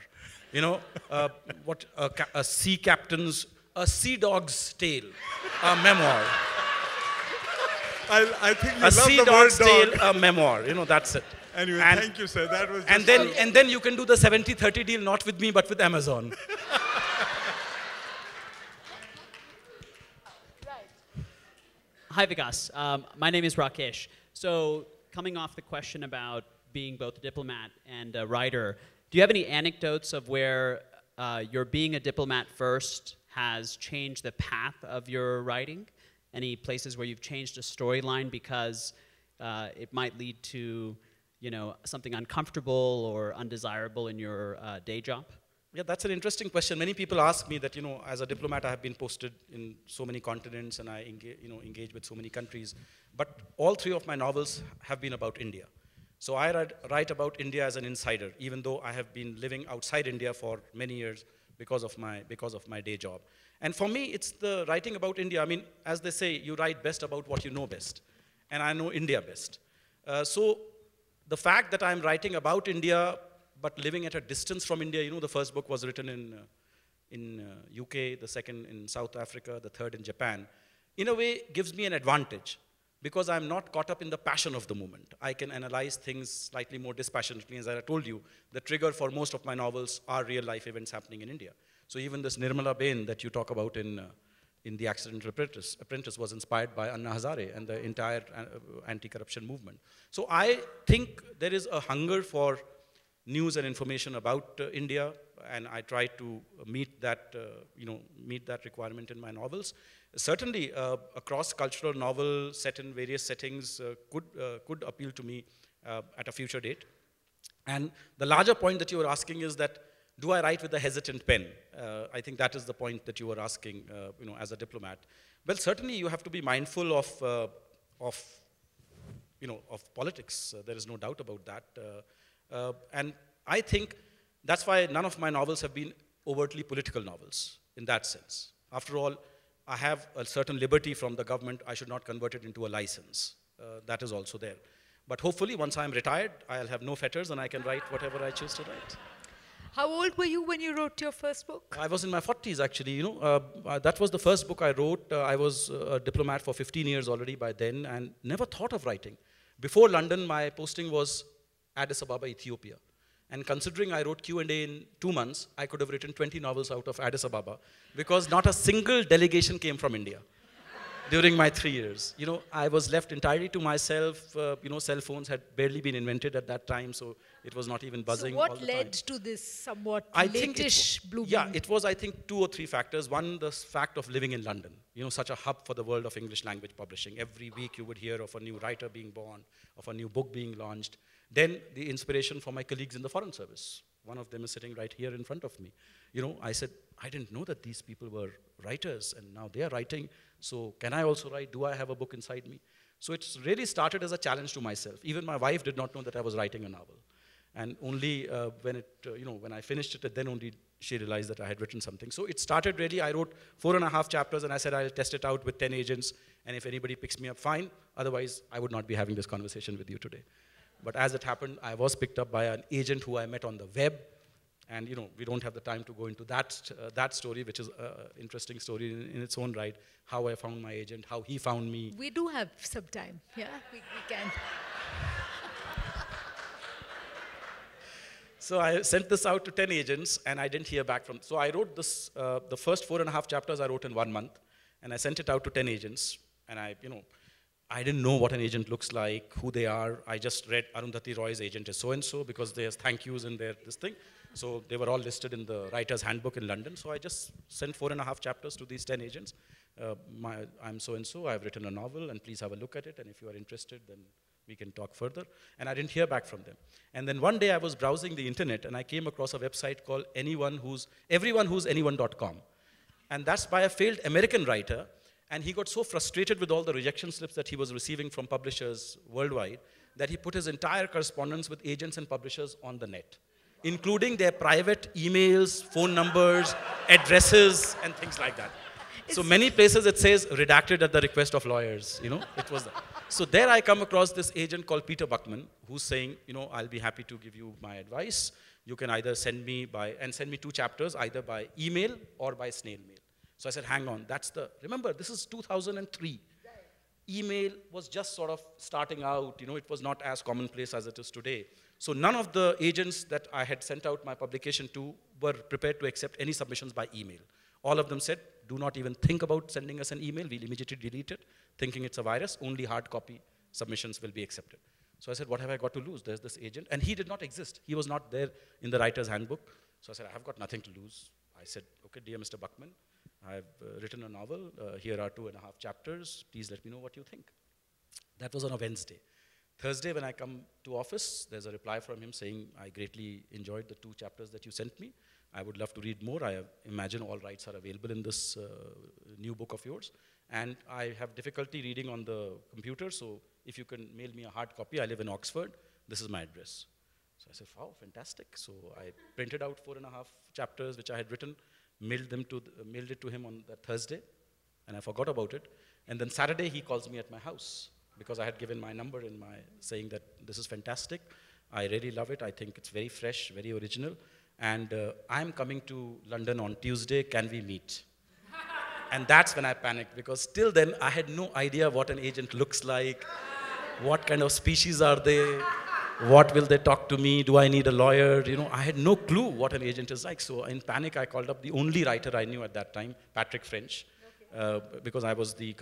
You know, a sea captain's, a sea dog's tale, a memoir. I think you A love sea the word dog's tale, dog. a memoir. You know, that's it. Anyway, And- thank you, sir. That was And just then you can do the 70-30 deal, not with me, but with Amazon. Hi, Vikas. My name is Rakesh. So, coming off the question about being both a diplomat and a writer, do you have any anecdotes of where your being a diplomat first has changed the path of your writing? Any places where you've changed a storyline because it might lead to, you know, something uncomfortable or undesirable in your day job? Yeah, that's an interesting question. Many people ask me that, you know, as a diplomat, I have been posted in so many continents and I engage with so many countries. But all 3 of my novels have been about India. So I write about India as an insider, even though I have been living outside India for many years because of my day job. And for me, it's the writing about India. I mean, as they say, you write best about what you know best. And I know India best. So the fact that I'm writing about India but living at a distance from India, you know, the first book was written in UK, the second in South Africa, the third in Japan, in a way gives me an advantage because I'm not caught up in the passion of the moment. I can analyze things slightly more dispassionately. As I told you, the trigger for most of my novels are real life events happening in India. So even this Nirmala Bain that you talk about in the Accidental Apprentice was inspired by Anna Hazare and the entire anti-corruption movement. So I think there is a hunger for news and information about India, and I try to meet that requirement in my novels. Certainly, a cross-cultural novel set in various settings could appeal to me at a future date. And the larger point that you were asking is that, do I write with a hesitant pen? I think that is the point that you were asking, as a diplomat. Well, certainly you have to be mindful of politics. There is no doubt about that. And I think that's why none of my novels have been overtly political novels in that sense. After all, I have a certain liberty from the government. I should not convert it into a license. That is also there. But hopefully, once I'm retired, I'll have no fetters and I can write whatever I choose to write. How old were you when you wrote your first book? I was in my 40s, actually. That was the first book I wrote. I was a diplomat for 15 years already by then and never thought of writing. Before London, my posting was Addis Ababa, Ethiopia. And considering I wrote Q&A in 2 months, I could have written 20 novels out of Addis Ababa because not a single delegation came from India during my 3 years. I was left entirely to myself. Cell phones had barely been invented at that time, so it was not even buzzing all the time. So what led to this somewhat I think late-ish blooming? Yeah, it was, I think, 2 or 3 factors. One, the fact of living in London, such a hub for the world of English language publishing. Every week you would hear of a new writer being born, of a new book being launched. Then the inspiration for my colleagues in the Foreign Service. One of them is sitting right here in front of me. I said, I didn't know that these people were writers, and now they are writing. So can I also write? Do I have a book inside me? So it's really started as a challenge to myself. Even my wife did not know that I was writing a novel. And only when I finished it, then only she realized that I had written something. So it started really, I wrote 4.5 chapters, and I said I'll test it out with 10 agents, and if anybody picks me up, fine. Otherwise, I would not be having this conversation with you today. But as it happened, I was picked up by an agent who I met on the web. And we don't have the time to go into that story, which is an interesting story in its own right, how I found my agent, how he found me. We do have some time, yeah, we can. So I sent this out to 10 agents, and I didn't hear back from. So I wrote this, the first 4.5 chapters I wrote in 1 month, and I sent it out to 10 agents, and I didn't know what an agent looks like, who they are. I just read Arundhati Roy's agent is so-and-so, because there's thank yous in this thing. So they were all listed in the writer's handbook in London. So I just sent 4.5 chapters to these 10 agents. I'm so-and-so, I've written a novel, and please have a look at it, and if you are interested, then we can talk further. And I didn't hear back from them. And then one day I was browsing the internet, and I came across a website called everyonewho'sanyone.com. And that's by a failed American writer, and he got so frustrated with all the rejection slips that he was receiving from publishers worldwide that he put his entire correspondence with agents and publishers on the net, including their private emails, phone numbers, addresses, and things like that. So many places it says redacted at the request of lawyers, it was that. So there I come across this agent called Peter Buckman, who's saying, I'll be happy to give you my advice. You can either send me 2 chapters, either by email or by snail mail. So I said, hang on, remember, this is 2003. Email was just sort of starting out, it was not as commonplace as it is today. So none of the agents that I had sent out my publication to were prepared to accept any submissions by email. All of them said, do not even think about sending us an email, we'll immediately delete it, thinking it's a virus, only hard copy submissions will be accepted. So I said, what have I got to lose? There's this agent, and he did not exist. He was not there in the writer's handbook. So I said, I have got nothing to lose. I said, okay, dear Mr. Buckman, I've written a novel, here are 2.5 chapters, please let me know what you think. That was on a Wednesday. Thursday, when I come to office, there's a reply from him saying, I greatly enjoyed the 2 chapters that you sent me. I would love to read more. I imagine all rights are available in this new book of yours. And I have difficulty reading on the computer, so if you can mail me a hard copy, I live in Oxford, this is my address. So I said, wow, fantastic. So I printed out 4.5 chapters which I had written, mailed it to him on that Thursday, and I forgot about it. And then Saturday, he calls me at my house, because I had given my number saying that this is fantastic. I really love it. I think it's very fresh, very original. And I'm coming to London on Tuesday. Can we meet? And that's when I panicked, because till then I had no idea what an agent looks like, what kind of species are they, what will they talk to me, do I need a lawyer? I had no clue what an agent is like. So in panic, I called up the only writer I knew at that time, Patrick French. Because I was the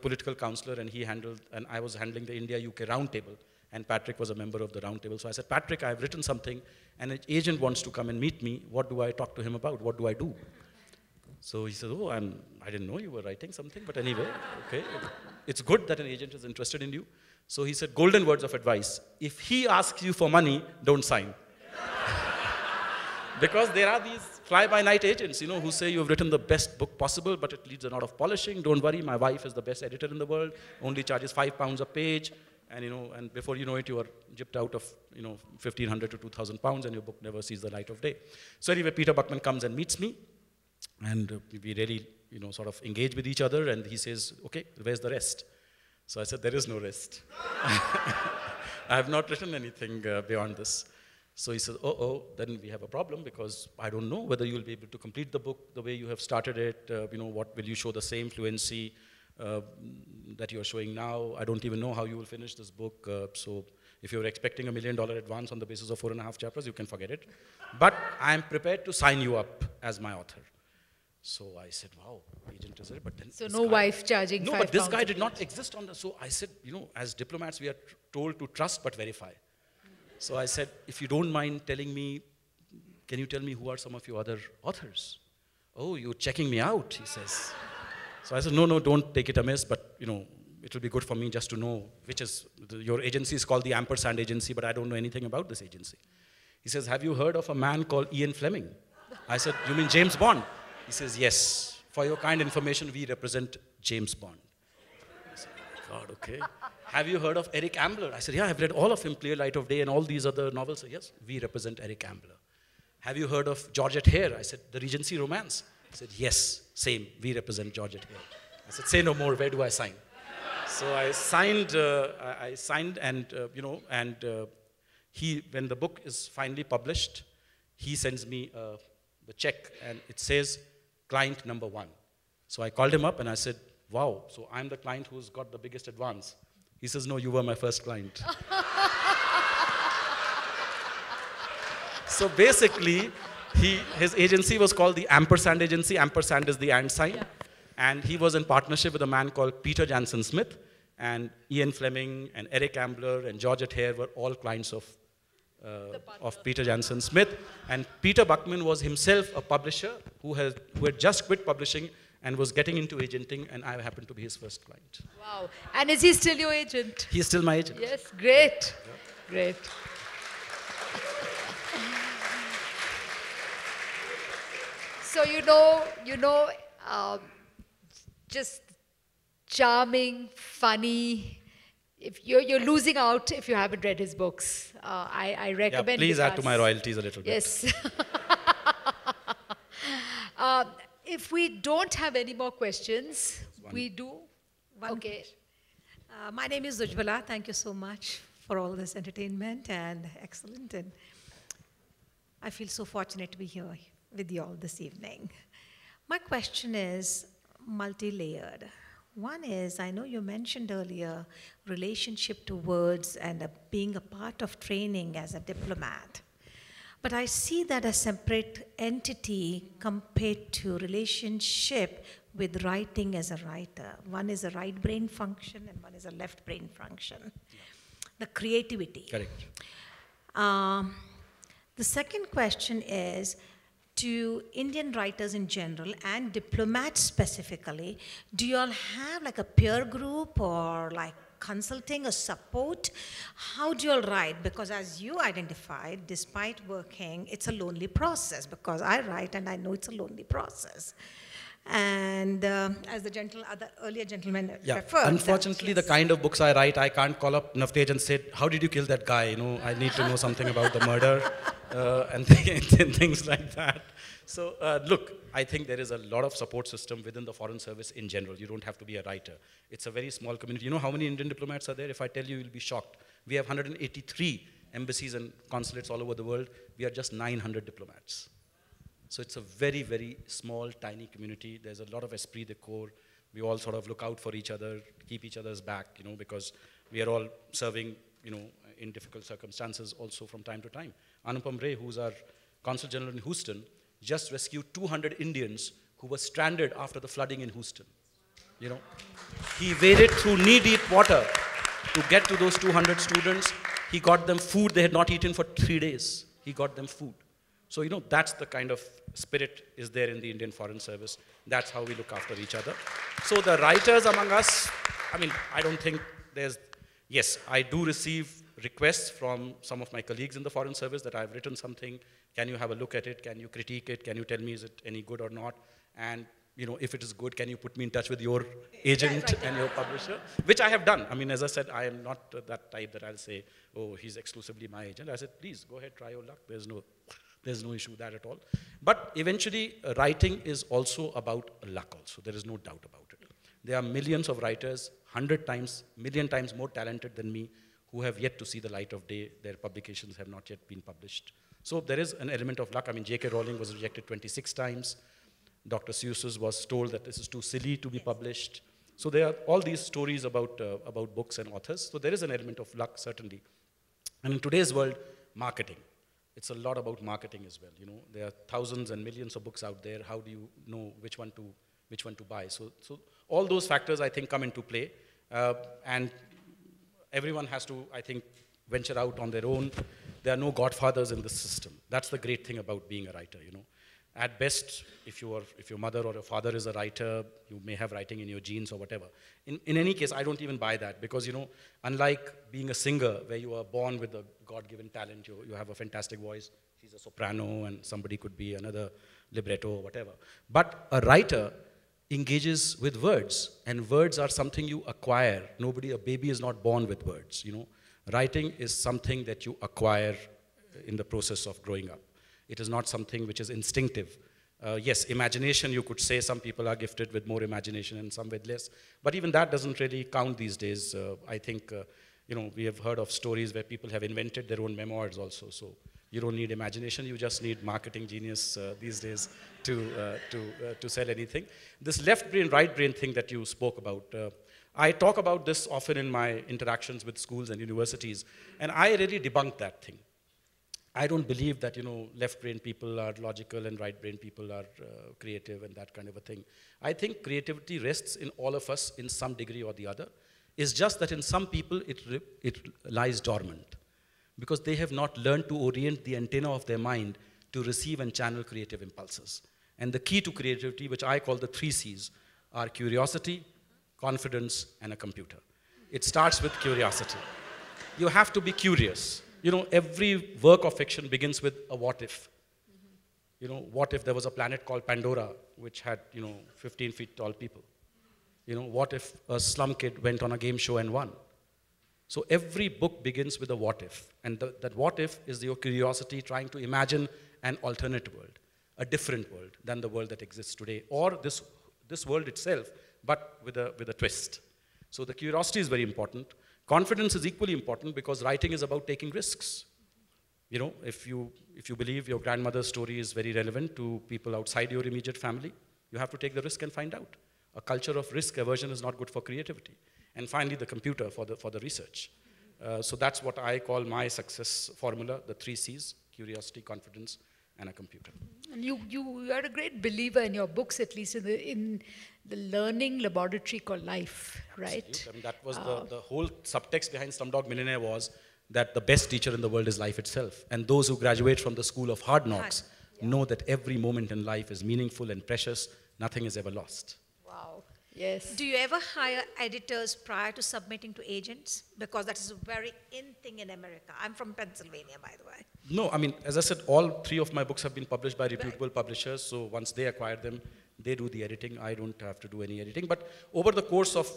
political counselor, and I was handling the India-UK roundtable, and Patrick was a member of the roundtable. So I said, Patrick, I've written something, and an agent wants to come and meet me. What do I talk to him about? What do I do? So he said, oh, I didn't know you were writing something, but anyway, okay. It's good that an agent is interested in you. So he said, golden words of advice. If he asks you for money, don't sign. Because there are these fly-by-night agents, who say you've written the best book possible, but it needs a lot of polishing. Don't worry, my wife is the best editor in the world, only charges £5 a page, and and before you know it, you are gypped out of 1,500 to 2,000 pounds, and your book never sees the light of day. So anyway, Peter Buckman comes and meets me, and we really sort of engage with each other, and he says, okay, where's the rest? So I said, there is no rest. I have not written anything beyond this. So he says, then we have a problem, because I don't know whether you'll be able to complete the book the way you have started it. What will you show the same fluency that you're showing now? I don't even know how you will finish this book. So if you're expecting $1 million advance on the basis of 4.5 chapters, you can forget it. But I'm prepared to sign you up as my author. So I said, wow, agent is it? But then so no wife charging £5. No, but this guy did not exist on the. So I said, as diplomats, we are told to trust but verify. So I said, if you don't mind telling me, can you tell me who are some of your other authors? Oh, you're checking me out, he says. So I said, no, don't take it amiss, but it will be good for me just to know which is, your agency is called the Ampersand Agency, but I don't know anything about this agency. He says, have you heard of a man called Ian Fleming? I said, you mean James Bond? He says, yes. For your kind information, we represent James Bond. I said, oh my God, okay. Have you heard of Eric Ambler? I said, yeah, I've read all of him, Clear Light of Day and all these other novels. Yes, we represent Eric Ambler. Have you heard of Georgette Hare? I said, The Regency Romance. He said, yes, same, we represent Georgette Hare. I said, say no more, where do I sign? So I signed, and, when the book is finally published, he sends me the check, and it says, client number 1. So I called him up and I said, wow, so I'm the client who's got the biggest advance. He says, no, you were my first client. So basically, his agency was called the Ampersand Agency. Ampersand is the and sign. Yeah. And he was in partnership with a man called Peter Jansen Smith. And Ian Fleming and Eric Ambler and Georgette Hare were all clients of Peter Jansen Smith. And Peter Buckman was himself a publisher who had just quit publishing and was getting into agenting, and I happened to be his first client. Wow. And is he still your agent? He's still my agent. Yes, great. Yeah. Great. So just charming, funny. If you're losing out if you haven't read his books. I recommend. Yeah, please add to my royalties a little bit. Yes. If we don't have any more questions, we do. Okay. My name is Ujjwala. Thank you so much for all this entertainment and excellent. And I feel so fortunate to be here with you all this evening. My question is multi-layered. One is, I know you mentioned earlier relationship to words and being a part of training as a diplomat. But I see that a separate entity compared to relationship with writing as a writer. One is a right brain function and one is a left brain function. Yeah. The creativity. Correct. The second question is, to Indian writers in general and diplomats specifically, do you all have like a peer group or like consulting or support? How do you all write? Because as you identified, despite working, it's a lonely process, because I write and I know it's a lonely process. And as the earlier gentleman referred. Unfortunately, the kind of books I write, I can't call up Navtej and say, how did you kill that guy? I need to know something about the murder and things like that. So look, I think there is a lot of support system within the Foreign Service in general. You don't have to be a writer. It's a very small community. You know how many Indian diplomats are there? If I tell you, you'll be shocked. We have 183 embassies and consulates all over the world. We are just 900 diplomats. So it's a very, very small, tiny community. There's a lot of esprit de corps. We all sort of look out for each other, keep each other's back, because we are all serving, in difficult circumstances also from time to time. Anupam Ray, who's our Consul General in Houston, just rescued 200 Indians who were stranded after the flooding in Houston. He waded through knee-deep water to get to those 200 students. He got them food they had not eaten for 3 days. He got them food. So, that's the kind of spirit is there in the Indian Foreign Service. That's how we look after each other. So the writers among us, I don't think yes, I do receive requests from some of my colleagues in the Foreign Service that I've written something. Can you have a look at it? Can you critique it? Can you tell me is it any good or not? And, if it is good, can you put me in touch with your agent and your publisher? Which I have done. As I said, I am not that type that I'll say, oh, he's exclusively my agent. I said, please, go ahead, try your luck. There's no issue with that at all. But eventually, writing is also about luck also. There is no doubt about it. There are millions of writers, 100 times, million times more talented than me, who have yet to see the light of day. Their publications have not yet been published. So there is an element of luck. J.K. Rowling was rejected 26 times. Dr. Seuss was told that this is too silly to be published. So there are all these stories about books and authors. So there is an element of luck, certainly. And in today's world, marketing. It's a lot about marketing as well. There are thousands and millions of books out there. How do you know which one to buy? So all those factors, I think, come into play. And everyone has to, I think, venture out on their own. There are no godfathers in this system. That's the great thing about being a writer, At best, if your mother or your father is a writer, you may have writing in your genes or whatever. In any case, I don't even buy that because, unlike being a singer where you are born with a God-given talent, you have a fantastic voice, she's a soprano and somebody could be another libretto or whatever. But a writer engages with words, and words are something you acquire. A baby is not born with words, Writing is something that you acquire in the process of growing up. It is not something which is instinctive. Yes, imagination, you could say some people are gifted with more imagination and some with less. But even that doesn't really count these days. I think, we have heard of stories where people have invented their own memoirs also. So you don't need imagination, you just need marketing genius these days to sell anything. This left brain, right brain thing that you spoke about, I talk about this often in my interactions with schools and universities, and I really debunk that thing. I don't believe that, left brain people are logical and right brain people are creative and that kind of a thing. I think creativity rests in all of us in some degree or the other. It's just that in some people it lies dormant because they have not learned to orient the antenna of their mind to receive and channel creative impulses. And the key to creativity, which I call the 3 C's, are curiosity, confidence, and a computer. It starts with curiosity. You have to be curious. Every work of fiction begins with a what if. What if there was a planet called Pandora, which had, 15 feet tall people? What if a slum kid went on a game show and won? So every book begins with a what if. And that what if is your curiosity trying to imagine an alternate world, a different world than the world that exists today, or this world itself, but with a twist. So the curiosity is very important. Confidence is equally important because writing is about taking risks. If you believe your grandmother's story is very relevant to people outside your immediate family, you have to take the risk and find out. A culture of risk aversion is not good for creativity. And finally, the computer for the research. So that's what I call my success formula, the 3 C's, curiosity, confidence, and a computer. And you are a great believer in your books, at least in the learning laboratory called life, right? Absolutely. I mean, that was the whole subtext behind Slumdog Millionaire was that the best teacher in the world is life itself. And those who graduate from the school of hard knocks know that every moment in life is meaningful and precious. Nothing is ever lost. Wow. Yes. Do you ever hire editors prior to submitting to agents? Because that is a very in thing in America. I'm from Pennsylvania, by the way. No, I mean, as I said, all 3 of my books have been published by reputable publishers. So once they acquire them, they do the editing. I don't have to do any editing. But over the course of,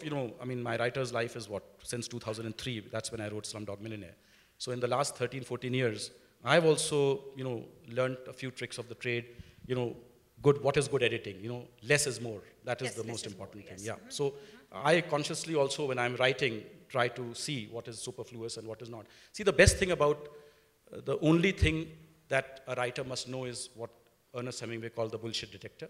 my writer's life is since 2003. That's when I wrote Slumdog Millionaire. So in the last 13, 14 years, I've also, learned a few tricks of the trade. What is good editing? Less is more. That is the most important thing. Yeah. So I consciously also, when I'm writing, try to see what is superfluous and what is not. See, the best thing about the only thing that a writer must know is what Ernest Hemingway called the bullshit detector,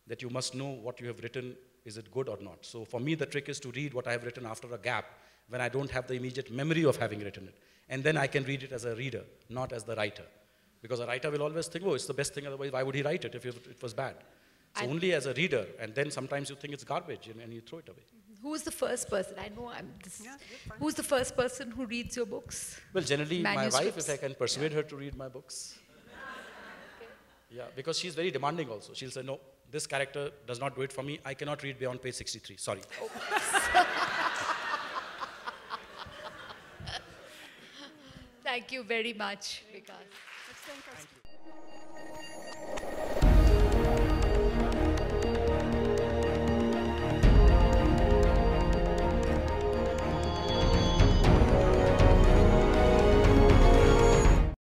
that you must know what you have written, is it good or not. So for me, the trick is to read what I have written after a gap when I don't have the immediate memory of having written it. And then I can read it as a reader, not as the writer. Because a writer will always think, it's the best thing, otherwise why would he write it if it was bad? So only as a reader, and then sometimes you think it's garbage and you throw it away. Who's the first person? I know who's the first person who reads your books? Well, generally my wife, if I can persuade her to read my books. Yeah, because she's very demanding also. She'll say, no, this character does not do it for me. I cannot read beyond page 63, sorry. Thank you very much, Vikas. Thank you.